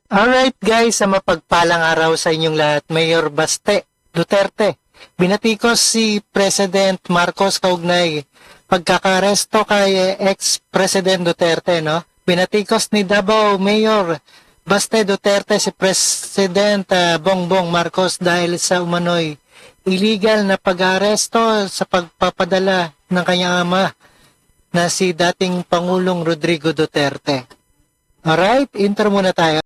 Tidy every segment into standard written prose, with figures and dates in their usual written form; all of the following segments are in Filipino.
Alright guys, sa mapagpalang araw sa inyong lahat, Mayor Baste Duterte. Binatikos si President Marcos kaugnay pagkakaresto kay ex-President Duterte, no? Binatikos ni Davao Mayor Baste Duterte si President Bongbong Marcos dahil sa umano'y illegal na pag-aresto sa pagpapadala ng kanyang ama na si dating Pangulong Rodrigo Duterte. Alright, intro muna tayo.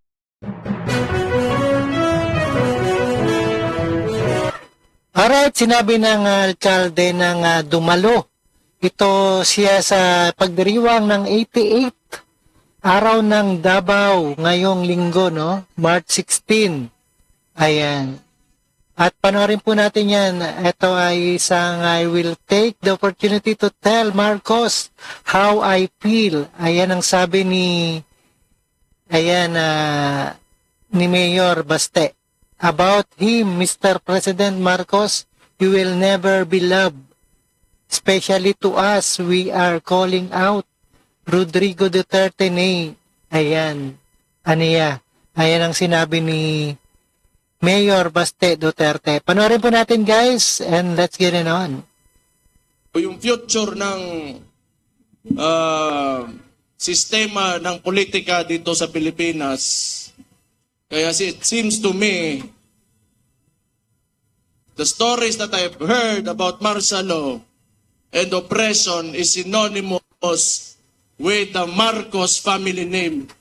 Alright, sinabi ng alkalde ng Dumalo. Ito siya sa pagdiriwang ng 88th araw ng Davao ngayong linggo, no? March 16. Ayan. At panoorin po natin yan. Ito ay isang I will take the opportunity to tell Marcos how I feel. Ayan ang sabi ni ni Mayor Baste. About him, Mr. President Marcos, you will never be loved. Especially to us, we are calling out Rodrigo Duterte ni. Ayan. Aniya. Ayan ang sinabi ni Mayor Baste Duterte. Panoorin po natin guys and let's get it on. Yung future ng sistema ng politika dito sa Pilipinas. Kaya it seems to me, the stories that I've heard about martial law and oppression is synonymous with the Marcos family name.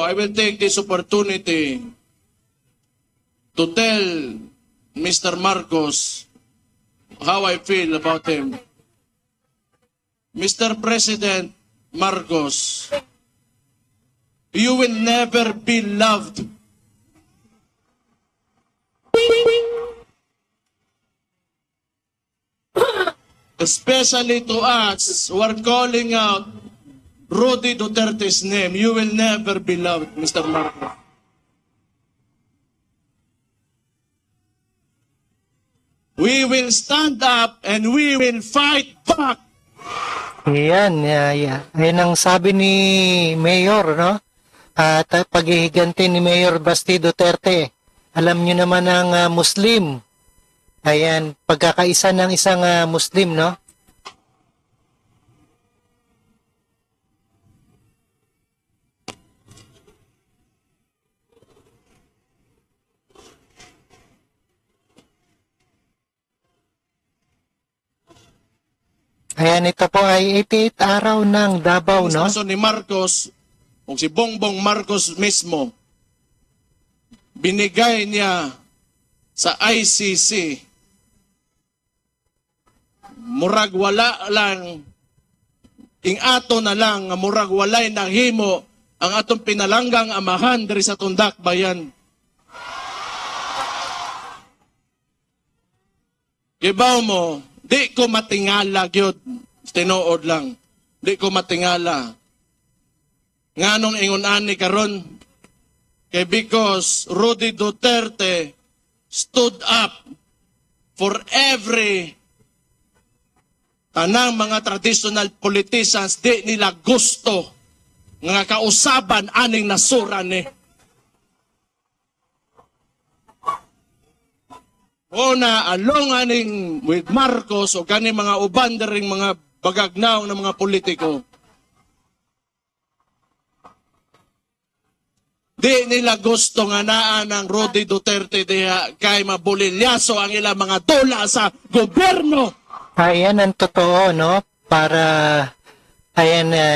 I will take this opportunity to tell Mr. Marcos how I feel about him. Mr. President Marcos, you will never be loved. Especially to us who are calling out Rodi Duterte's name, you will never be loved, Mr. Marcos. We will stand up and we will fight back. Yan, Ayan ang sabi ni Mayor, no? At paghihiganti ni Mayor Baste Duterte. Alam nyo naman ang Muslim. Ayan, pagkakaisa ng isang Muslim, no? Ayan, ito po ay 88 araw ng Davao, no? Ang ni Marcos, o si Bongbong Marcos mismo, binigay niya sa ICC, murag wala lang, ato na lang, murag walay nahimo ang atong pinalanggang amahan diri sa Tundak Bayan. Kibaw mo, di ko matingala gyud, tinuod lang. Di ko matingala. Nganong ingon ani karon kay because Rodi Duterte stood up for every tanang mga traditional politicians di nila gusto nga kausaban aning nasura ni. Una, along aning with Marcos o kani mga uban ring mga bagagnaw ng mga politiko. Di nila gusto nga naa ng Rodi Duterte diha kay mabulilyaso ang ilang mga dola sa gobyerno. Ayan ang totoo, no? Para,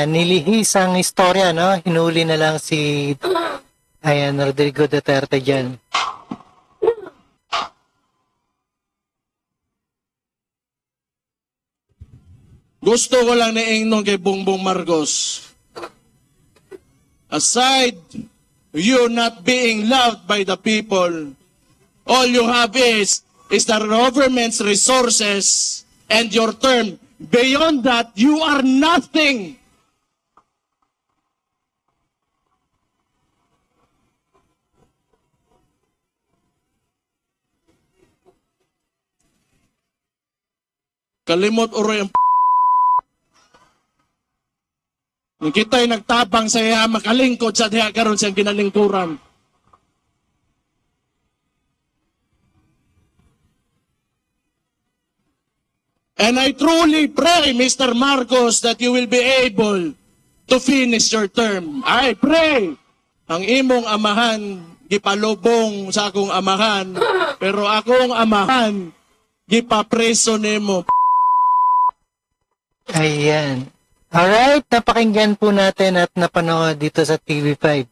nilihis ang istorya, no? Hinuli na lang si, Rodrigo Duterte dyan. Gusto ko lang na ingnon kay Bongbong Marcos. aside you not being loved by the people, all you have is the government's resources and your term. Beyond that, you are nothing. Kalimot uroy ang Nung kita'y nagtabang sa iya, makalingkod sa diha karon siyang ginalingkuran. And I truly pray, Mr. Marcos, that you will be able to finish your term. I pray. Ang imong amahan, gipalubong sa akong amahan, pero akong amahan, gipapreso nimo. Ayan. Alright, napakinggan po natin at napanood dito sa TV5.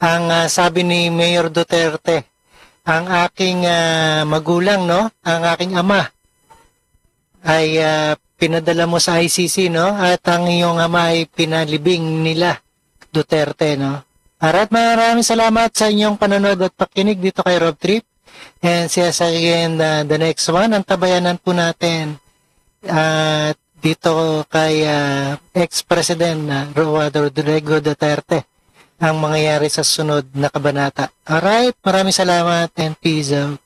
Ang sabi ni Mayor Duterte, ang aking magulang, no? Ang aking ama ay pinadala mo sa ICC, no? At ang iyong ama ay pinalibing nila, Duterte, no? Alright, maraming salamat sa inyong panonood at pakinig dito kay Rob Trip. And see us again the next one. Ang tabayanan po natin at dito kay ex-president Rodrigo Duterte ang mangyayari sa sunod na kabanata. Alright, maraming salamat and peace out.